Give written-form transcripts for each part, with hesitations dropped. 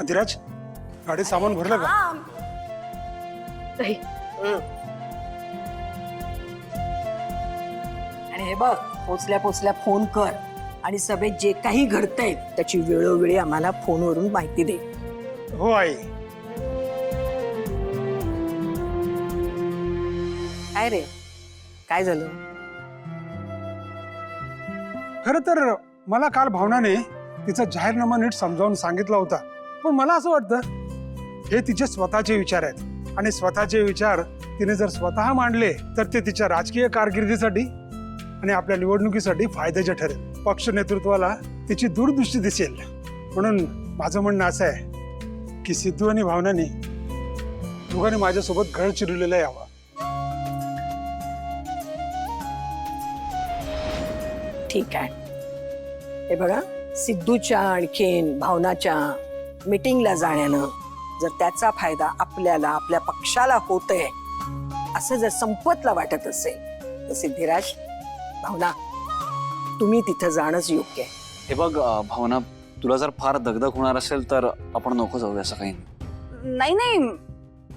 धीरज, गाडीत सामान भरलं का? आणि हे बघ, पोचल्या पोचल्या फोन कर आणि सभेत जे काही घडतंय त्याची वेळोवेळी आम्हाला फोनवरून माहिती दे. हो आई. काय रे, काय झालं? खरं तर मला काल भावनाने तिचा जाहीरनामा नीट समजावून सांगितला होता, पण मला असं वाटतं हे तिचे स्वतःचे विचार आहेत आणि स्वतःचे विचार तिने जर स्वतः मांडले तर ते तिच्या राजकीय कारकिर्दीसाठी आणि आपल्या निवडणुकीसाठी फायद्याचे ठरेल. पक्ष नेतृत्वाला तिची दूरदृष्टी दिसेल. म्हणून माझं म्हणणं असं आहे की सिद्धू आणि भावनाने दोघांनी माझ्यासोबत घळ चिरलेलं यावं. ठीक आहे. हे बघा, सिद्धूच्या आणखीन भावनाच्या मीटिंगला जाण्यानं जर त्याचा फायदा आपल्याला आपल्या पक्षाला होतोय असं जर संपतला वाटत असेल तर सिद्धिराज, भावना, तुम्ही तिथं जाणंच योग्य आहे. हे बघ भावना, तुला जर फार दगदग होणार असेल तर आपण नको जाऊया. असं काही नाही नाही,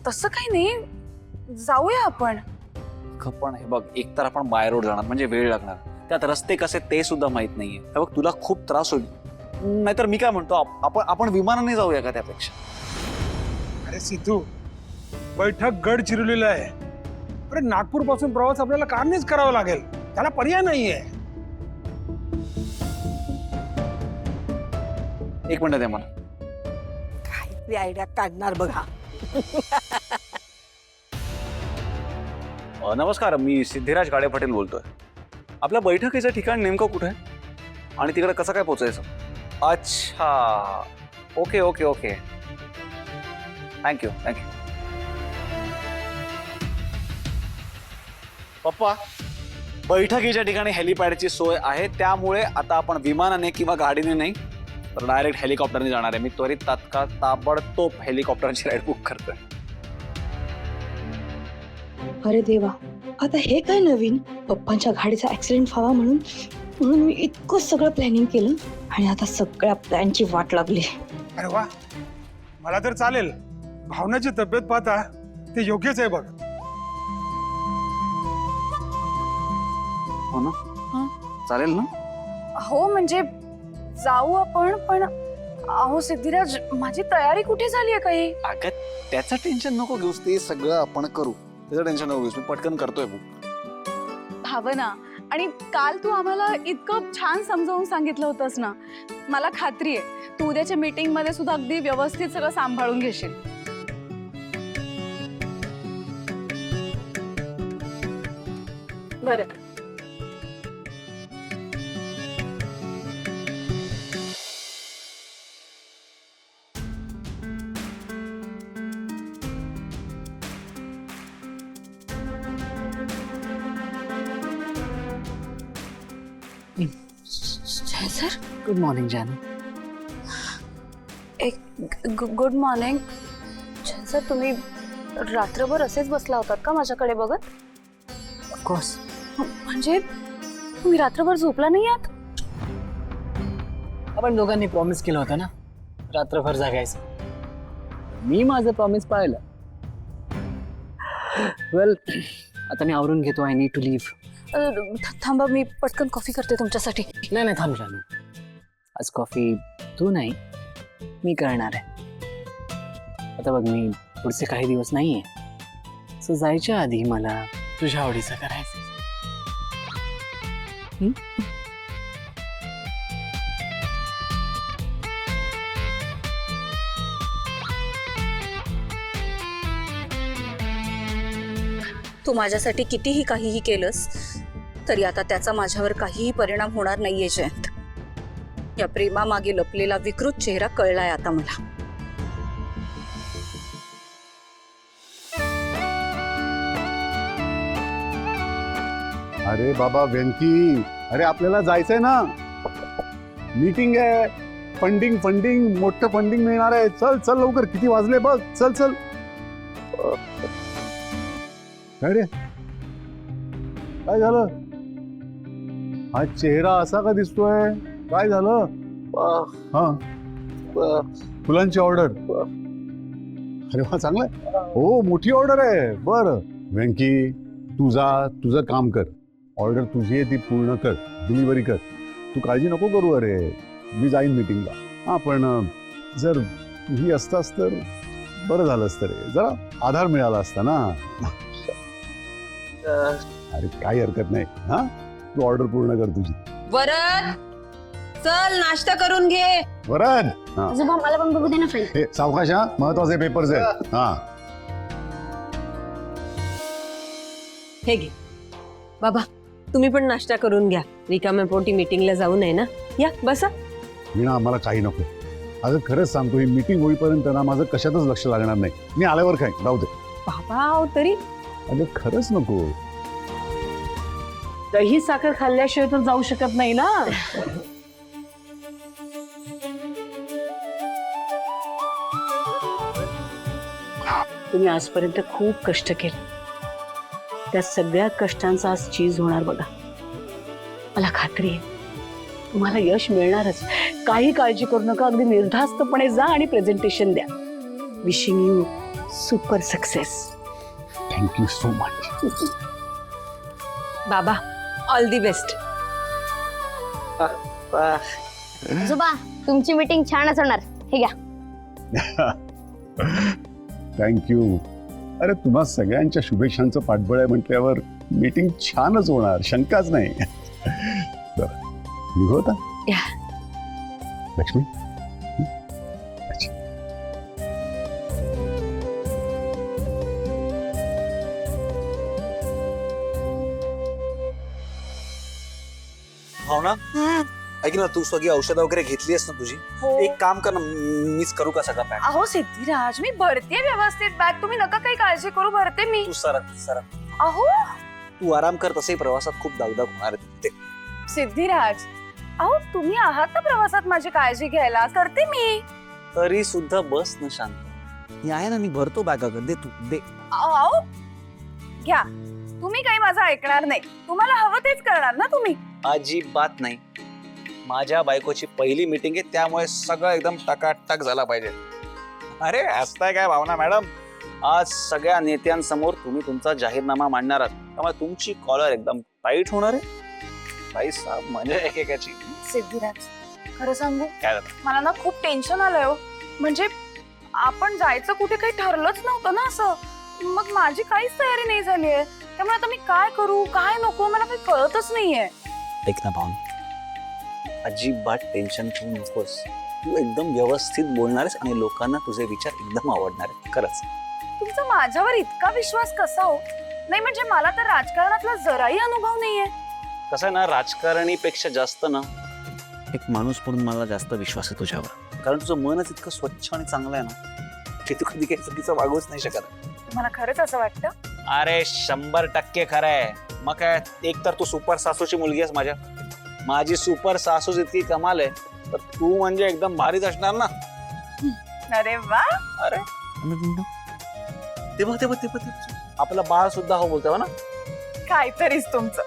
तसं काही नाही, जाऊया आपण. पण हे बघ, एकतर आपण बाय रोड जाणार म्हणजे वेळ लागणार, त्यात रस्ते कसे ते सुद्धा माहित नाहीये. हे बघ, तुला खूप त्रास होईल. नाहीतर मी काय म्हणतो, आपण विमानाने जाऊया का त्यापेक्षा? अरे सिद्धू, बैठक गड चिरलेला आहे. अरे नागपूर पासून प्रवास आपल्याला कारनेच करावा लागेल, त्याला पर्याय नाहीये. एक मिनिट दे मला. काहीतरी आयडिया काढणार बघा. नमस्कार, मी सिद्धिराज गाडे पाटील बोलतोय. आपल्या बैठकीचं ठिकाण नेमकं कुठे आहे आणि तिकडे कसं काय पोहोचायचं? अच्छा, okay okay okay, thank you thank you. पप्पा, बैठकीच्या ठिकाणी हेलिपॅडची सोय आहे, त्यामुळे आता आपण विमानाने किंवा गाडीने नाही तर डायरेक्ट हेलिकॉप्टरने जाणार आहे. मी त्वरित तात्काळ ताबडतोब हेलिकॉप्टरची राईड बुक करतोय. अरे देवा, आता हे काय नवीन? पप्पांच्या गाडीचा ऍक्सिडेंट व्हावा म्हणून मी इतकं सगळं प्लॅनिंग केलं आणि आता सगळ्या प्लॅनची वाट लागली. अरे वा, मला तर चालेल. भावनाची तब्येत पाहता ते योग्यच आहे बघ. हो ना? चालेल ना? हो म्हणजे जाऊ आपण, पण अहो सिद्धिराज, माझी तयारी कुठे झाली आहे काही? अगं, त्याचं टेन्शन नको घेऊस, ते सगळं आपण करू. त्याचं टेन्शन नको घेऊस, मी पटकन करतोय बुक. भावना, आणि काल तू आम्हाला इतकं छान समजावून सांगितलं होतंस ना, मला खात्री आहे तू उद्याच्या मीटिंग मध्ये सुद्धा अगदी व्यवस्थित सगळं सांभाळून घेशील. बरं, सर. गुड मॉर्निंग जानू. Good morning. सर, तुम्ही रात्रभर असेच बसला होतात का माझ्याकडे बघत? ऑफकोर्स. म्हणजे तुम्ही रात्रभर झोपला नाही आहात? आपण दोघांनी प्रॉमिस केलं होतं ना रात्रभर जागायचं. मी माझं प्रॉमिस पाळलं. वेल, आता मी आवरून घेतो. I need to leave. थांबा, मी पटकन कॉफी करते तुमच्यासाठी. नाही नाही, थांब जानू. आज कॉफी तू नाही, मी करणार आहे. आता बघ, मी पुढचे काही दिवस नाहीये, सो जायच्या आधी मला तुझ्या आवडीचं करायचं. तू माझ्यासाठी कितीही काहीही केलंस तरी आता त्याचा माझ्यावर काहीही परिणाम होणार नाहीये जयंत. या प्रेमामागे लपलेला विकृत चेहरा कळलाय आता मला. अरे बाबा वेंकी, अरे आपल्याला जायचंय ना, मीटिंग आहे. फंडिंग मोठं फंडिंग मिळणार आहे. चल चल लवकर, किती वाजले बघ. चल चल. काय रे, काय झालं? हा चेहरा असा का दिसतोय? काय झालं? हा, फुलांची ऑर्डर. अरे वा, चांगलं आहे. हो, मोठी ऑर्डर आहे. बरं व्यंकी, तुझं काम कर. ऑर्डर तुझी आहे ती पूर्ण कर, डिलिव्हरी कर. तू काळजी नको करू. अरे मी जाईन मीटिंगला. हा, पण जर तुही असतास तर बरं झालं असतं रे. जरा आधार मिळाला असता ना. अरे काही हरकत नाही. हा, तू ऑर्डर पूर्ण कर तुझी. वरद, चल नाश्ता करून घे. वरद, हा आजोबा मला पण बघू दे ना फ्रेंड. हे सावकाश, हा महत्वाचे पेपर्स आहेत. हा हे घे बाबा, तुम्ही पण नाश्ता करून घ्या. रिकाम्या पोटी मीटिंगला जाऊ नये ना. या बसा. मीना, आम्हाला काही नको. अगं खरंच सांगतो, ही मीटिंग होईपर्यंत ना माझं कशातच लक्ष लागणार नाही. मी आल्यावर काय राहू दे. बाबा अहो, तरी अगं खरंच नको. दही साखर खाल्ल्याशिवाय तर जाऊ शकत नाही ना. तुम्ही आजपर्यंत खूप कष्ट केले. त्या सगळ्या कष्टांचा आज चीज होणार बघा. मला खात्री आहे तुम्हाला यश मिळणारच. काही काळजी करू नका. अगदी निर्धास्तपणे जा आणि प्रेझेंटेशन द्या. Wishing you super success. Thank you so much. बाबा ऑल दी बेस्ट. आजोबा तुमची मीटिंग छानच होणार. हे घ्या. थँक्यू. अरे तुम्हा सगळ्यांच्या शुभेच्छांचं पाठबळ आहे म्हटल्यावर मीटिंग छानच होणार, शंकाच नाही. बरं निघू आता. या. लक्ष्मी. भावना, ऐक ना, तू सगळी औषधं वगैरे घेतलीस ना तुझी? एक काम कर ना, मीच करू का सगळं पॅक? अहो सिद्धिराज, मी भरते व्यवस्थित बॅग. तुम्ही नका काही काळजी करू, भरते मी. तू सरक. अहो तू आराम कर. तसंही प्रवासात खूप दगदग होणार आहे ते. सिद्धिराज, अहो तुम्ही आहात ना प्रवासात माझी काळजी घ्यायला. करते मी. तरी सुद्धा बस ना शांत. मी आहे ना, मी भरतो बॅग. अगं दे, तू दे. अहो घ्या. तुम्ही काही माझं ऐकणार नाही. तुम्हाला हवं तेच करणार ना तुम्ही. अजिबात नाही. माझ्या बायकोची पहिली मीटिंग आहे, त्यामुळे सगळं एकदम टकाटक झाला पाहिजे. अरे हसताय काय भावना मॅडम? आज सगळ्या नेत्यांसमोर तुम्ही तुमचा जाहीरनामा मांडणार आहात, त्यामुळे तुमची कॉलर एकदम टाईट होणार आहे. बाई साहेब म्हणजे एकेकाची. सिद्धिराज, खरं सांगू, काय झालं? मला ना खूप टेन्शन आलंय हो. म्हणजे आपण जायचं कुठे काही ठरलंच नव्हतं ना असं. मग माझी काहीच तयारी नाही झाली आहे. त्यामुळे आता मी काय करू काय नको मला काही कळतच नाहीये. ऐक ना भावना, अजिबात टेन्शन घेऊ नकोस. तू एकदम व्यवस्थित बोलणार आहेस आणि लोकांना तुझे विचार एकदम आवडणार आहेत. खरंच. तुमचा माझ्यावर इतका विश्वास कसा हो? नाही म्हणजे मला तर राजकारणातला जराही अनुभव नाहीये. कसं आहे ना, राजकारणीपेक्षा जास्त ना एक माणूस म्हणून मला जास्त विश्वास आहे तुझ्यावर. कारण तुझं मनच इतकं स्वच्छ आणि चांगलं आहे ना की तू कधी काही चुकीचं वागूच नाही शकत. तुम्हाला खरंच असं वाटतं? अरे 100% खरं आहे. मग काय, एक तर तू सुपर सासूची मुलगी आहेस माझ्या. माझी सुपर सासूच इतकी कमाल आहे तर तू म्हणजे एकदम भारीच असणार ना. अरे वा. अरे ते बघ आपलं बाळ सुद्धा हो बोलतोय ना. काहीतरीच तुमचं.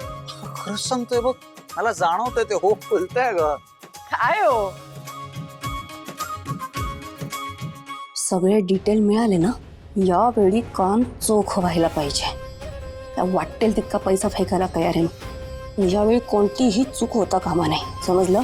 खरंच सांगतोय बघ, मला जाणवतंय ते हो बोलतंय ग. काय हो? सगळे डिटेल मिळाले ना, यावेळी काम चोख व्हायला पाहिजे. त्या वाटेल तितका पैसा फेकायला तयार आहे. यावेळी कोणतीही चूक होता कामा नाही, समजलं?